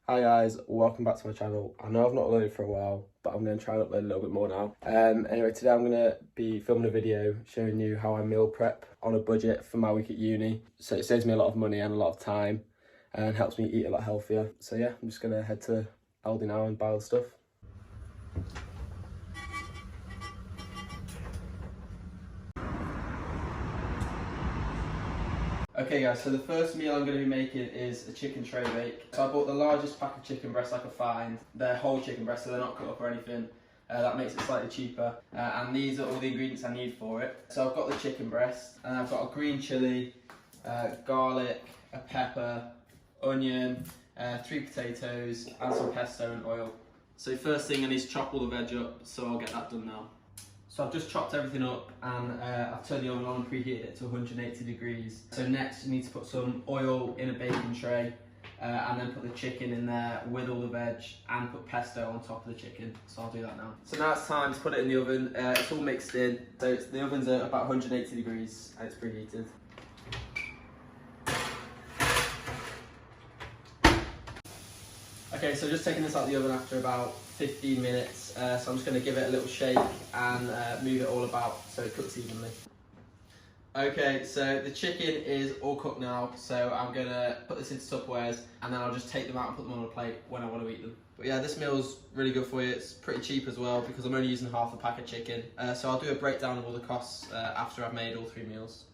Hi guys, welcome back to my channel. I know I've not uploaded for a while, but I'm going to try and upload a little bit more now. Anyway, today I'm going to be filming a video showing you how I meal prep on a budget for my week at uni. So it saves me a lot of money and a lot of time and helps me eat a lot healthier. So yeah, I'm just going to head to Aldi now and buy all the stuff. Okay guys, so the first meal I'm going to be making is a chicken tray bake. So I bought the largest pack of chicken breasts I could find. They're whole chicken breasts, so they're not cut up or anything. That makes it slightly cheaper. And these are all the ingredients I need for it. So I've got the chicken breast, and I've got a green chilli, garlic, a pepper, onion, 3 potatoes, and some pesto and oil. So first thing I need to chop all the veg up, so I'll get that done now. So I've just chopped everything up and I've turned the oven on and preheated it to 180 degrees. So next you need to put some oil in a baking tray and then put the chicken in there with all the veg and put pesto on top of the chicken. So I'll do that now. So now it's time to put it in the oven. It's all mixed in. So the oven's at about 180 degrees and it's preheated. Okay, so just taking this out of the oven after about 15 minutes, so I'm just going to give it a little shake and move it all about so it cooks evenly. Okay, so the chicken is all cooked now, so I'm going to put this into Tupperwares and then I'll just take them out and put them on a plate when I want to eat them. But yeah, this meal's really good for you. It's pretty cheap as well because I'm only using half a pack of chicken. So I'll do a breakdown of all the costs after I've made all 3 meals.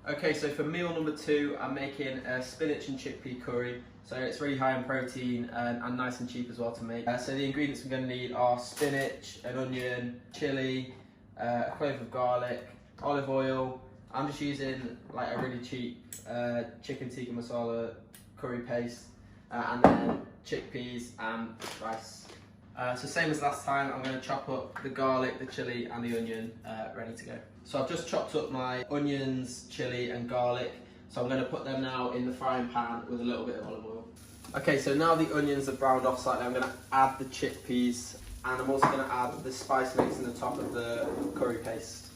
Okay, so for meal number 2, I'm making a spinach and chickpea curry. So it's really high in protein and nice and cheap as well to make. So the ingredients I'm going to need are spinach, an onion, chilli, a clove of garlic, olive oil. I'm just using like a really cheap chicken tikka masala curry paste, and then chickpeas and rice. So same as last time, I'm going to chop up the garlic, the chilli and the onion ready to go. So I've just chopped up my onions, chilli and garlic. So I'm going to put them now in the frying pan with a little bit of olive oil. Okay, so now the onions are browned off slightly, I'm going to add the chickpeas and I'm also going to add the spice mix in the top of the curry paste.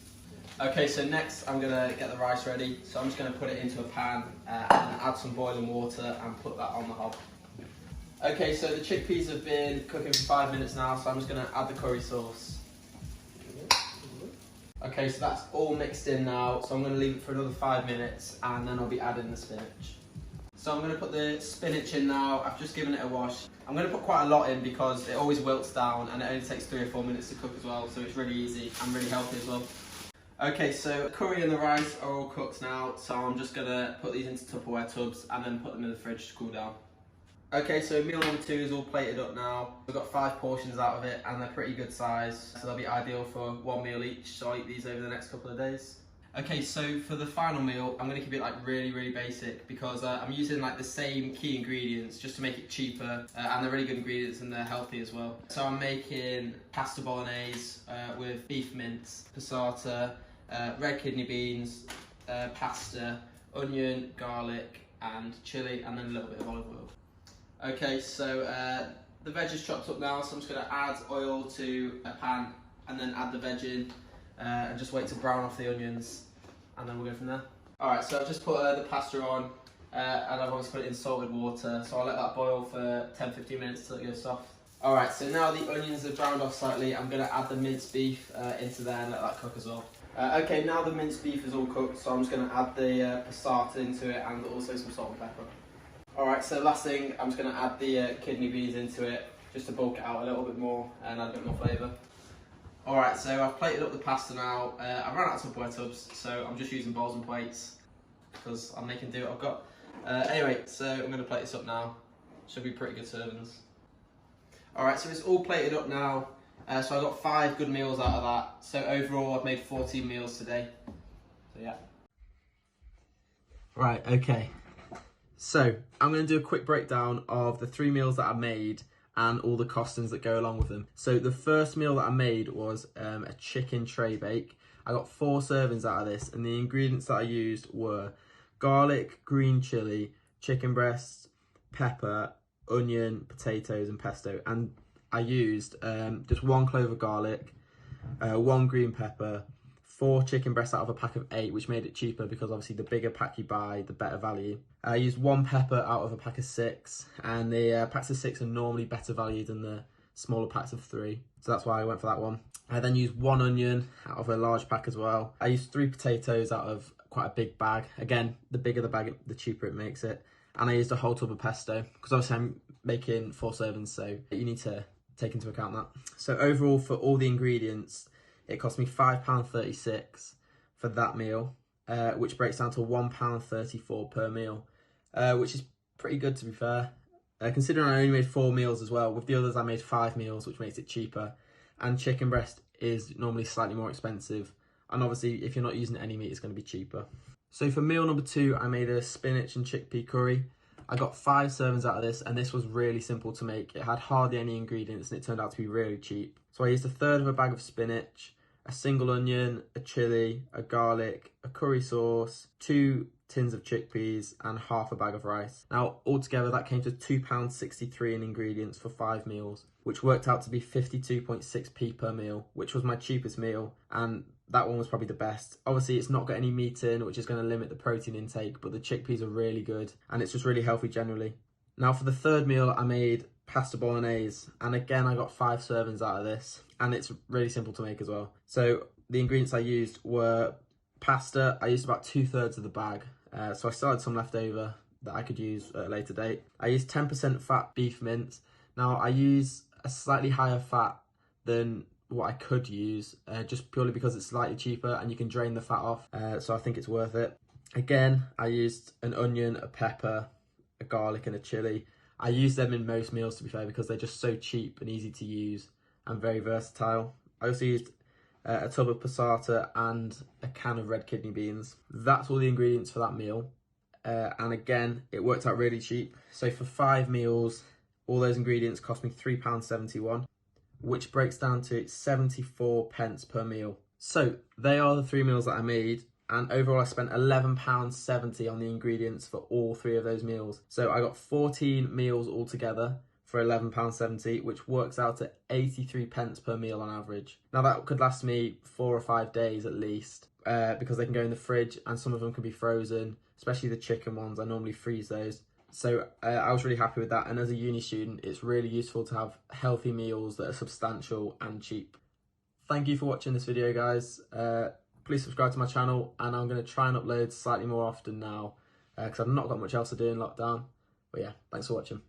Okay, so next I'm going to get the rice ready. So I'm just going to put it into a pan and add some boiling water and put that on the hob. Okay, so the chickpeas have been cooking for 5 minutes now, so I'm just going to add the curry sauce. Okay, so that's all mixed in now, so I'm going to leave it for another 5 minutes and then I'll be adding the spinach. So I'm going to put the spinach in now. I've just given it a wash. I'm going to put quite a lot in because it always wilts down and it only takes 3 or 4 minutes to cook as well, so it's really easy and really healthy as well. Okay, so the curry and the rice are all cooked now, so I'm just going to put these into Tupperware tubs and then put them in the fridge to cool down. Okay, so meal number 2 is all plated up now. We've got 5 portions out of it and they're pretty good size, so they'll be ideal for 1 meal each, so I'll eat these over the next couple of days. Okay, so for the final meal, I'm going to keep it like really basic because I'm using like the same key ingredients just to make it cheaper and they're really good ingredients and they're healthy as well. So I'm making pasta bolognese with beef mince, passata, red kidney beans, pasta, onion, garlic and chilli and then a little bit of olive oil. Okay, so the veg is chopped up now, so I'm just going to add oil to a pan and then add the veg in and just wait to brown off the onions and then we'll go from there. Alright, so I've just put the pasta on and I've obviously put it in salted water, so I'll let that boil for 10-15 minutes till it goes soft. Alright, so now the onions are browned off slightly, I'm going to add the minced beef into there and let that cook as well. Okay, now the minced beef is all cooked, so I'm just going to add the passata into it and also some salt and pepper. Alright, so last thing, I'm just going to add the kidney beans into it, just to bulk it out a little bit more and add a bit more flavour. Alright, so I've plated up the pasta now. I've run out of Tupperware tubs, so I'm just using bowls and plates, because I'm making do what I've got. Anyway, so I'm going to plate this up now. Should be pretty good servings. Alright, so it's all plated up now, so I got 5 good meals out of that. So overall, I've made 14 meals today. So yeah. Right, okay. So, I'm going to do a quick breakdown of the 3 meals that I made and all the costings that go along with them. So the first meal that I made was a chicken tray bake. I got 4 servings out of this and the ingredients that I used were garlic, green chilli, chicken breast, pepper, onion, potatoes and pesto. And I used just 1 clove of garlic, 1 green pepper, 4 chicken breasts out of a pack of 8, which made it cheaper because obviously the bigger pack you buy, the better value. I used 1 pepper out of a pack of 6, and the packs of 6 are normally better value than the smaller packs of 3. So that's why I went for that one. I then used 1 onion out of a large pack as well. I used 3 potatoes out of quite a big bag. Again, the bigger the bag, the cheaper it makes it. And I used a whole tub of pesto because obviously I'm making 4 servings, so you need to take into account that. So overall, for all the ingredients, it cost me £5.36 for that meal, which breaks down to £1.34 per meal, which is pretty good to be fair. Considering I only made 4 meals as well. With the others I made 5 meals, which makes it cheaper. And chicken breast is normally slightly more expensive. And obviously if you're not using any meat, it's going to be cheaper. So for meal number 2, I made a spinach and chickpea curry. I got 5 servings out of this, and this was really simple to make. It had hardly any ingredients and it turned out to be really cheap. So I used 1/3 of a bag of spinach, a single onion, a chilli, a garlic, a curry sauce, 2 tins of chickpeas and half a bag of rice. Now altogether that came to £2.63 in ingredients for 5 meals, which worked out to be 52.6p per meal, which was my cheapest meal, and that one was probably the best. Obviously it's not got any meat in, which is going to limit the protein intake, but the chickpeas are really good and it's just really healthy generally. Now for the 3rd meal I made pasta bolognese, and again I got 5 servings out of this, and it's really simple to make as well. So the ingredients I used were pasta. I used about 2/3 of the bag, so I still had some left over that I could use at a later date. I used 10% fat beef mince. Now I use a slightly higher fat than what I could use, just purely because it's slightly cheaper and you can drain the fat off, so I think it's worth it. Again, I used an onion, a pepper, a garlic and a chilli. I use them in most meals to be fair because they're just so cheap and easy to use and very versatile. I also used a tub of passata and a can of red kidney beans. That's all the ingredients for that meal, and again it worked out really cheap. So for 5 meals all those ingredients cost me £3.71, which breaks down to 74 pence per meal. So they are the 3 meals that I made, and overall I spent £11.70 on the ingredients for all 3 of those meals. So I got 14 meals altogether for £11.70, which works out at 83 pence per meal on average. Now that could last me 4 or 5 days at least, because they can go in the fridge and some of them can be frozen, especially the chicken ones. I normally freeze those. So I was really happy with that, and as a uni student it's really useful to have healthy meals that are substantial and cheap. Thank you for watching this video guys. Please subscribe to my channel, and I'm going to try and upload slightly more often now because I've not got much else to do in lockdown. But yeah, thanks for watching.